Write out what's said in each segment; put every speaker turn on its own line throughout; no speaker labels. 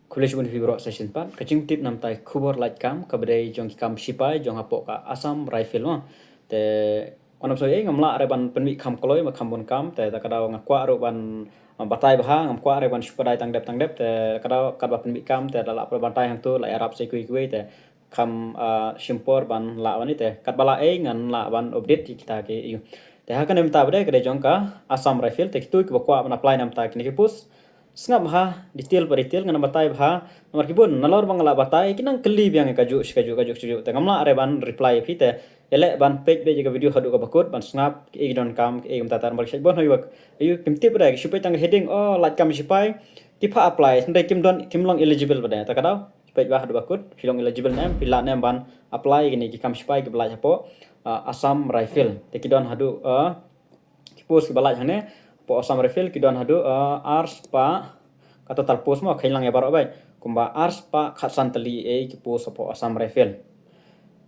College Bun Fibro Session Pat kaching tip nam tai khubor light kam kabdai jong kam sipai jong hapo ka Assam rifle ma te onam so ngam la re ban penmi kham koloi ma kham bon kam te ta kadao ngakwa ro ban batai bah ngam kwa re ban spadai tang dep te kadao kad ba penmi kam te la pro batai hang tu la arab se kui te kham simpor ban la wani te kat bala ngan la ban update kita ke yu te ha kanem ta bade kade jong ka Assam rifle te tu ki kwa ban apply nam ta ki pus sngap ha detail per detail ngana batai bha nomor kibun nalor bangala batai kinang keli biang kaju te ngamla are ban reply phi te ele ban page be jaga video hadu ka bakut ban snap e don kam e gam tatar mar shek bon hoy wak ayu kim tip ra shupai tang heading oh like kam sipai tipa apply ndai kim long eligible bada ta kadau page ba hadu bakut filong eligible nam pila nam ban apply gini ki kam sipai ke belaj hapo Assam rifle te kidon hadu post ke balaj hane po Assam rifle kidon hadu ars pa kata tal post mo khailang ya baro bai kumba ars pa khasan tali e ki post po Assam rifle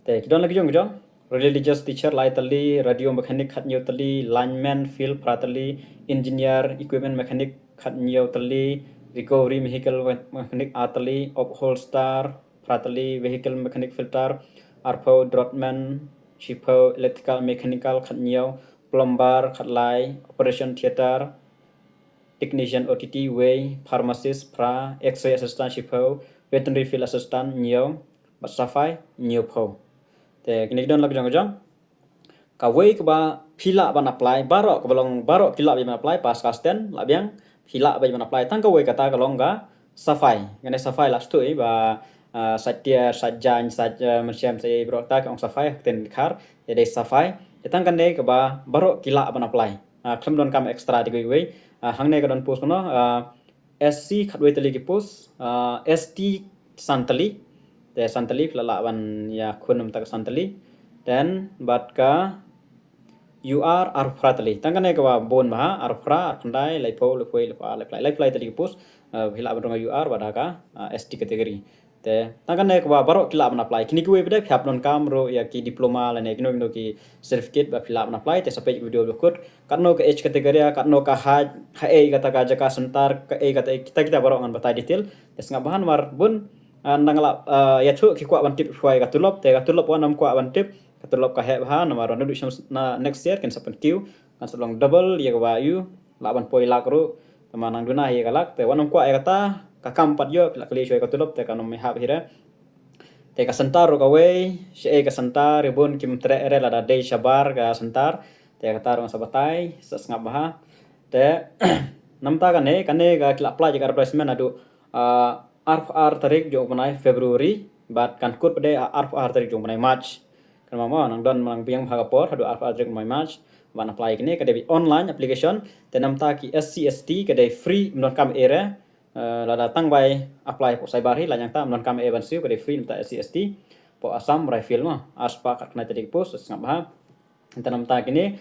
te kidon lagi jong religious teacher lai tali radio mechanic khat nyu tali lineman field pratali engineer equipment mechanic khat nyu tali recovery vehicle mechanic atali upholster pratali vehicle mechanic filter arpo drotman shipo electrical mechanical khat nyu plumber khat lai operation theater technician OTT way pharmacist pra x-ray assistant shipo veterinary field assistant nyu basafai nyu pho te kini don lag jong ka way ka ba phila ban apply baro ka balong baro phila ban apply pas kasten labiang phila ban apply tang ka way kata ka longga safai ngane safai last tu ba satya sajjan sajja macam saya bro ta ong safai ten khar jadi safai tang kan ne ka ba baro kila ban apply khlem don kam extra di way hangne ka don post no SC khatwe tali ki post ST santali te santali lala ban ya khunum tak santali dan batka UR arfratali tangane ka bon ma arfra arfandai laipo lefoi lepa leplai tali pus hila ban UR badaka ST kategori te tangane ka baro kila ban apply kini kuwe bede phap non kam ro ya ki diploma la ne kino ki certificate ba phila ban apply te sapai video lokut katno ka H kategori katno ka ha e kata ka jaka sentar ka e kata kita baro ngan batai detail tes ngabahan war bun nangala ya thu ki kwa ban tip fuai ka tulop te ka tulop wanam kwa ban tip ka tulop ka he ha na maro ndu na next year kan sapan q kan salong double ya ka yu laban poi lak ru tamanang duna ya galak te wanam kwa ya kata ka kam pat yo pila kali ka tulop te kanom me hab hira te ka sentar ro ka we she ka sentar ribun kim tre re la da dei shabar ka sentar te ka tarong sabatai sasngap ha te namta kane ka kila apply ka replacement adu RFR tarik jong panai Februari bat kan kut pada RFR tarik jong panai March kan mama nang don mang biang bhagapor hadu RFR tarik panai March ban apply kini kadai online application tenam ta ki SCST kadai free non kam era la datang by apply po cyber hi la yang ta non kam e ban siu kadai free ta SCST po Assam rifle ma aspa kat na tarik post ngap ha tenam ta kini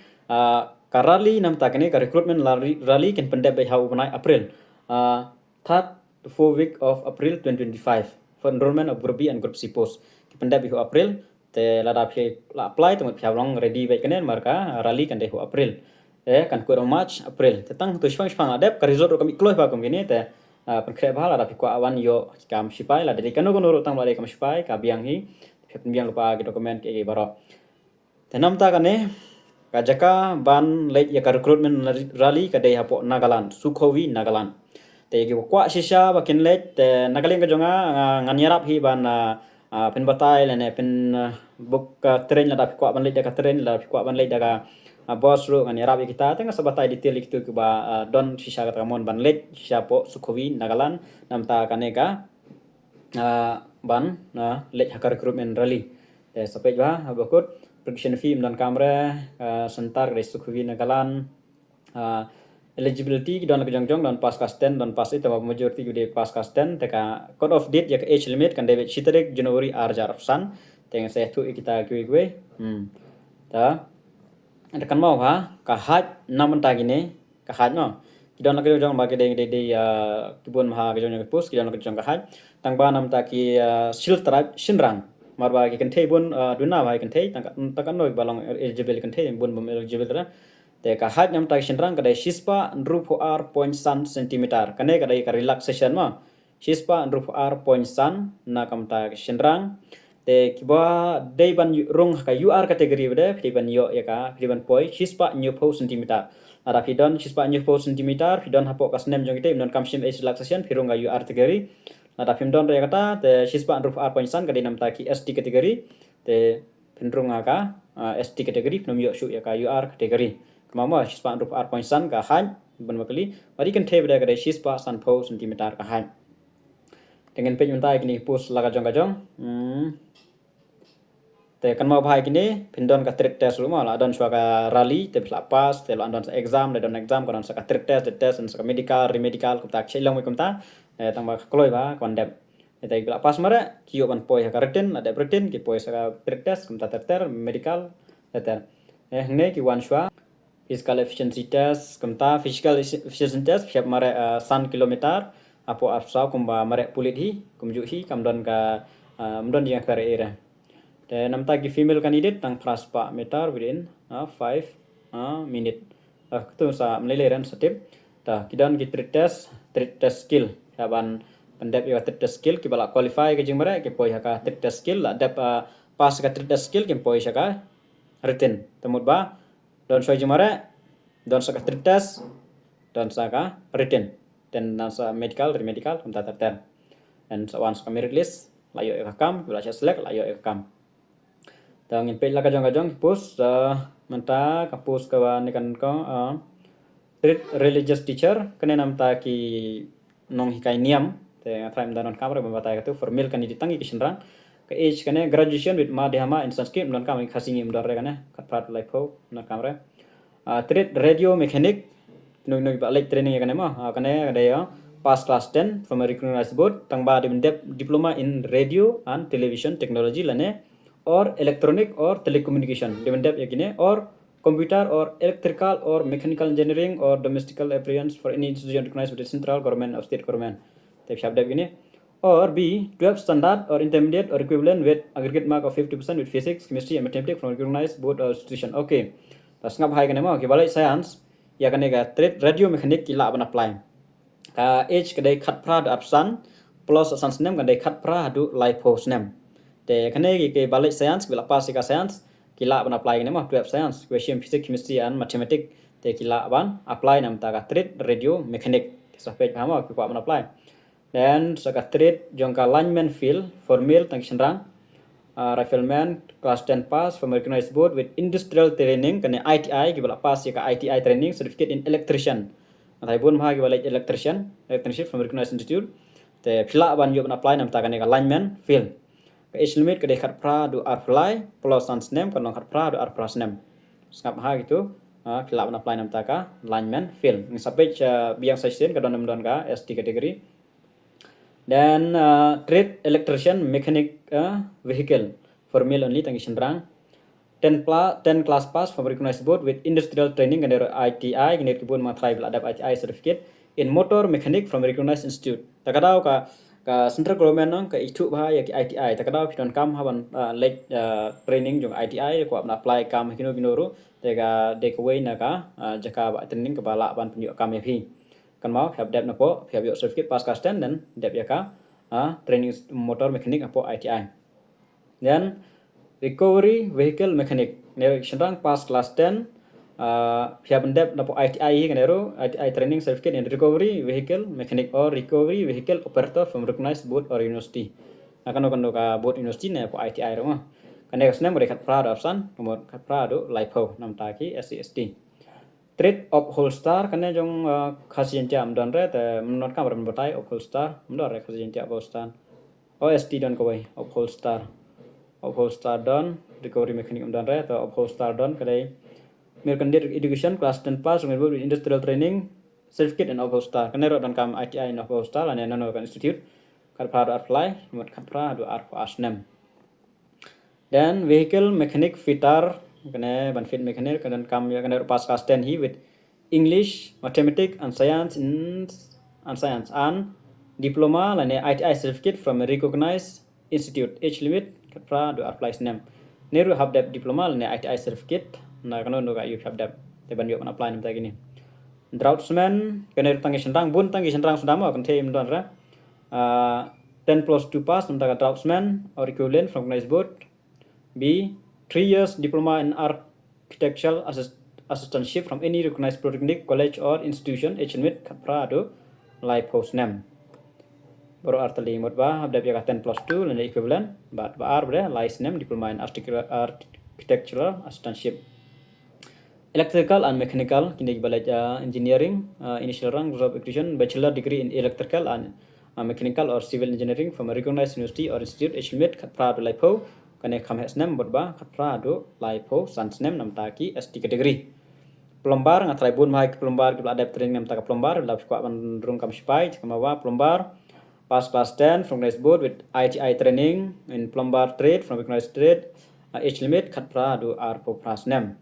karali nam ta kini ka recruitment rally kan pendek by hau panai April third the 4 week of April 2025 for enrollment of Group B and Group C post. Kipenda bihu April te lada phi la apply temat phi long ready baik kenen marka rally kan dehu April. Kan kurang March April. Tetang tu spang adep ka result kami close ba kom gini te penkre ba lada phi kwa awan yo kam sipai la dari kanu kono tang balik kam sipai ka biang hi phi biang lupa ki dokumen ke baro. Tenam ta kane ka jaka ban late ya ka recruitment rally ka dei hapo Nagaland Sukhovi Nagaland te ki kwa shisha ba kin let te nagaling ka jonga nganyarap hi ban pen batai le ne pen book train la da kwa ban let ka train la kwa ban let ka boss ro nganyarap kita te nga sabatai detail itu ke ba don shisha ka mon ban let shisha po Sukhovi Nagaland namta kaneka ban let hakar recruitment rally te sapai ba bakut production film dan kamera sentar dari Sukhovi Nagaland eligibility don jongjong don pas kasten don pas itu majority gede pas kasten teka code of date ya ke age limit kan debit shiterek Januari arjar san teng saya tu kita gue ta ada kan mau ha ka hat nam ta gini ka hat no kidon lagi jong bagi de kibun maha ke jong pus kidon lagi jong ka hat tang ba nam ta ki sil tribe sinrang mar ba ki kan thei bun duna ba kan thei tang kan noi balong eligible kan thei bun bum eligible ra te ka hat nyam ta sinrang kadai shispa nrupo r point san centimeter kane kadai ka relaxation ma shispa ruf ar point san na kamta shenrang te kiba dei ban rung ka UR kategori bede pidban yo ya ka pidban poi shispa new po centimeter ada pidon shispa new po centimeter pidon hapo kasnem jong ite non kamshim is relaxation pirung ga UR kategori ada pimdon ya kata te shispa ruf ar point san ka dinam ta ki ST kategori te pinrung ka ST kategori pnom yo shu ya ka UR kategori kemama shispa ruf ar point san ka han ban bakali mari kan te bede ka shispa san po centimeter ka han dengan page mentai kini pus laga jong te kan mau bahai kini pindon ka trik test rumah la don suaka rally te pla pas te lo andon sa exam le don exam kon sa ka trik test te test sa medical remedical ko tak chilong mi kumta tang ba kloi ba kon dep te pla pas mare kio ban poi ka written ada written ki poi sa trik test kumta ter medical ter ne ki wan shwa physical efficiency test kumta physical efficiency test siap mare 100 kilometer apo arsa kumba mare pulit hi kumju hi kamdon ka mdon yang kare era de namta ki female candidate tang praspa meter within 5 minute tu sa mlele ran step ta kidan ki test skill yaban pendep ya test skill ki bala qualify ke jing mare ki poi ka test skill la dep pas ka test skill ki poi saka written temut ba don so jing mare don saka test don saka written dan nasa medical remedical kumta terter dan sawan sa merit list layo ekam bila select layo ekam tang in page la kajong pus menta kapus ka nikan ko religious teacher kene namta ki nong hikai niam te prime danon kamre bata ka tu formal kan ditangi kisnrang ke age kene graduation with madhyama in sanskrit non kam khasingi mdar kane katpat life ho non kamre trade radio mechanic noi ba like training kane ma kane ada ya pass class 10 from a recognized board tang ba diploma in radio and television technology lane or electronic or telecommunication dimendap yakine or computer or electrical or mechanical engineering or domestical appliance for any institution recognized by the central government or state government tep shabdap gini or B 12 standard or intermediate or equivalent with aggregate mark of 50% with physics chemistry and mathematics from a recognized board or institution okay tas ngap hai kane ma ke balai science ya kane ga trade radio mechanic kila ban apply ka age kadai khat pra apsan plus sans nem kadai khat pra du life post nem te kane ke balai science bila pas ka science kila ban apply ne ma 12 science question physics chemistry and mathematics te kila ban apply nam ta ka trade radio mechanic sa page ma ko ban apply then sa ka trade jong ka lineman field formal tang senrang rifleman class 10 pass from recognized board with industrial training kane ITI ki bala pass ka ITI training certificate in electrician thai bun bha ki bala electrician from recognized institute te phila ban yo ban apply nam ta kane ka lineman field ka age limit ka de khat pra do apply plus sans name kan khat pra do plus name skap ha gitu phila ban apply nam ta ka lineman field ng sampai biang section ka don ka ST category dan trade electrician mechanic vehicle for male only tang senrang 10 class pass from recognized board with industrial training and ITI gner kibun ma tribal adap ITI certificate in motor mechanic from recognized institute takadau ka central government nang ka itu ba ya ki ITI takadau pidon kam haban like training jong ITI ko apna apply kam kino ru tega de ko na ka jaka ba training ka bala ban penyu kam ya kan mau phep dep na po phep yo certificate pass ka stand dan dep ya ka training motor mechanic apo ITI then recovery vehicle mechanic ne senrang pass class 10 phep dep na po ITI kan ero ITI training certificate in recovery vehicle mechanic or recovery vehicle operator from recognized board or university akan ka board university ne po ITI ro kan ne snem rekat prado apsan nomor kat prado lipo nam ta ki SCST trade of holstar kane jong khasian jam don re te non kam ram batai of holstar mdor re khasian jam holstar OST don ko bai of holstar don recovery mechanic don re to of holstar don kadai American education class 10 pass with industrial training certificate and of holstar kane ro don kam ITI of holstar ane nano kan institute kar pra apply mot khat pra do ar asnem dan vehicle mechanic fitter kene ban fit mechanic kan kam ya kan pass class 10 hi with English, mathematics and science and diploma lane ITI certificate from a recognized institute age limit pra do apply name neru have that diploma lane ITI certificate na kan no ga you have that te ban yo kan apply nam ta gini draughtsman kan tangi senrang bun tangi senrang sudama kan te im don ra 10 plus 2 pass nam ta draftsman or equivalent from recognized board. B 3 years diploma in architectural assistantship from any recognized polytechnic college or institution HNMIT Prado live post name. Baru artali mod ba abda pia 10 plus 2 lan equivalent ba ar bre license name diploma in architectural assistantship. Electrical and mechanical kini balaj engineering initial rank result education bachelor degree in electrical and mechanical or civil engineering from a recognized university or institute HNMIT Prado live po kane kam has name mod ba Prado live po sans name nam taki ST category. Plumbar ngatrai bun mai plumbar ke ada training nam taka plumbar la kwa ban rung kam spai kamawa plumbar pass class 10 from recognized board with ITI training in plumber trade from recognized trade age limit khatra do R for pass name.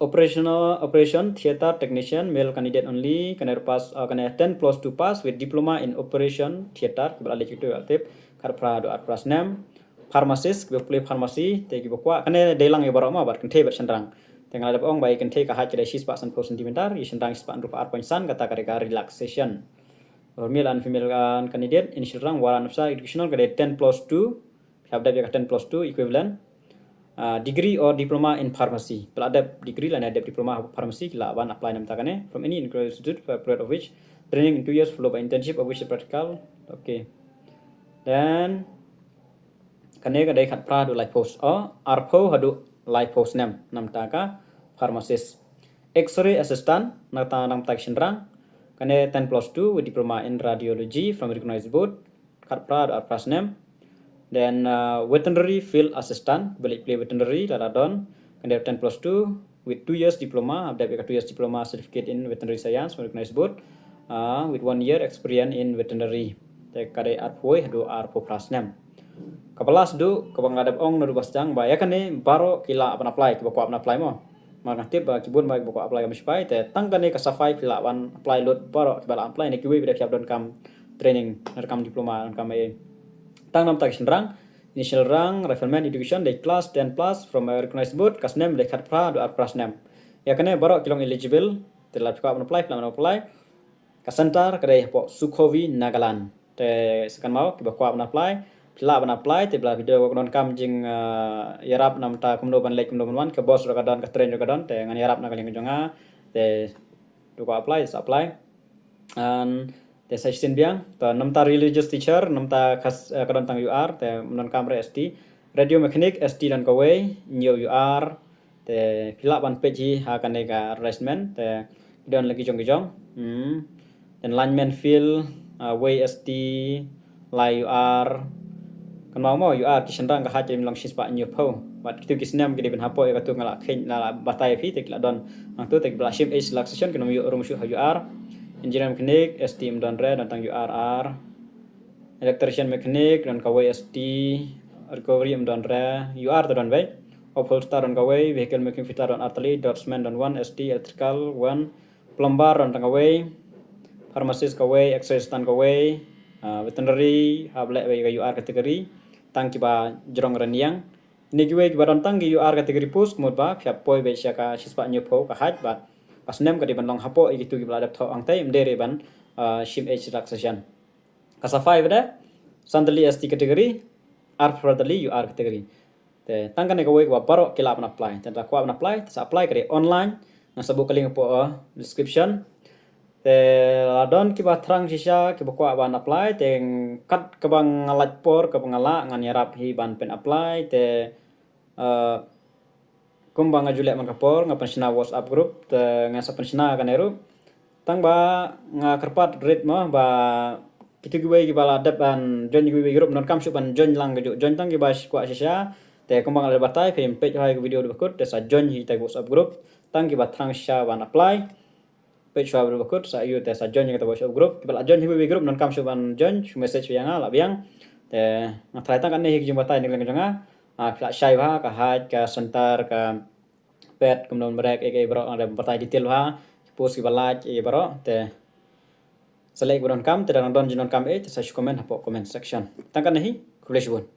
Operation theater technician male candidate only can pass can 10 plus 2 pass with diploma in operation theater kebal itu aktif khatra do R pass name. Pharmacist ke play pharmacy te ki bokwa kane delang e barama bar kan te ber sendrang tengah ada ong bai kan te ka ha kira sis pa san po sentimeter yi sendrang sis pa rupa R point san kata kare relaxation. Male and female candidate initial rank waran nafsa educational grade 10 plus 2 habda dia 10 plus 2 equivalent degree or diploma in pharmacy pel ada degree lan ada diploma pharmacy kila ban apply nam takane from any institute for period of which training in 2 years followed by internship of which practical. Okay, then kane ka dai khat pra do life post or arpo hadu life post nam taka pharmacist. X-ray assistant nata nam tak sendrang kane 10 plus 2 with diploma in radiology from recognized board khatpra or pras name. Then veterinary field assistant balik play veterinary laradon kane 10 plus 2 with 2 years diploma abda 2 years diploma certificate in veterinary science from recognized board with 1 year experience in veterinary te kare arpoi do arpo pras name. Kapalas do kabang adab ong naru basjang ba yakane baro kila apan apply ke bako apan apply mo makatip ba kibun ba bako apply kam spai te tangkane ka safai kila apan apply lot baro bala apply ne kiwe bida kiap don kam training rekam diploma kam e tang nam tak senrang initial rank rifleman education de class 10 plus from a recognized board kas name de khat pra do pras name yakane baro kilong eligible te la ko apan apply plan apply ka center kare po Sukhovi Nagaland te sekan mau ke bako apan apply la ban apply te bla video ko don kam jing yarap nam ta kumno ban lek kumno ban ke boss ro kadon ka train ro kadon te ngan yarap na kaling jonga te to ko apply and te section biang to nam ta religious teacher nam ta khas kadon tang UR te non kam re ST radio mechanic ST dan ko way new UR te pila ban page ha kan ga arrangement te don lagi jong then lineman field way ST lai UR kan mau UR ki senrang ka haje milang sispa new po bat kitu kisnam ki ben hapo ya katu ngala khen la batai phi te don ang tu te bla shim age relaxation kan yu rum shu UR engineer mechanic ST don re dan tang UR electrician mechanic dan kawai ST recovery don re UR don we upholster don kawai vehicle making fitter don artillery dotsman don 1 ST electrical 1 plumber don tang kawai pharmacist kawai exercise tan kawai veterinary hable we UR category tang kiba jrong raniang nigiwe kiba don tang UR category post mod ba phap poi be syaka sispa nyopo ka haj ba pasnem ka di ban long hapo gitu kiba adap tho ang tai mdere ban shim age relaxation kasa 5 da sandali ST category R furtherly UR category te tang kan ka we ba baro kila ban apply tan ta kwa ban apply sa apply kare online na sabu kaling po description te ladon ki batrang sisa ki bako ban apply te kat ke bang ngalat por ke pengala ngan yarap hi ban pen apply te kumbang ajule man kapor ngapan sina WhatsApp group te ngasa pensina kan eru tang ba nga kerpat rate mo ba kitu giwe ki bala dap ban join giwe group non kam su ban join lang ge join tang gi bas kwa sisa te kumbang ala batai film page hai video bakut te sa join hi te WhatsApp group tang gi batrang sisa ban apply page wa berikut sa yu te sa join kita WhatsApp group kibal join hiwi group non kam suban join message yang ala biang te ngatrai tang kan ne hik jumpa tai ning jonga fla shai wa ka haj ka sentar ka pet kemudian mereka bro ada bertai detail wa post kibalaj bro te selek don kam te dan don jinon kam sa comment hapo comment section tang kan hi kubleshbun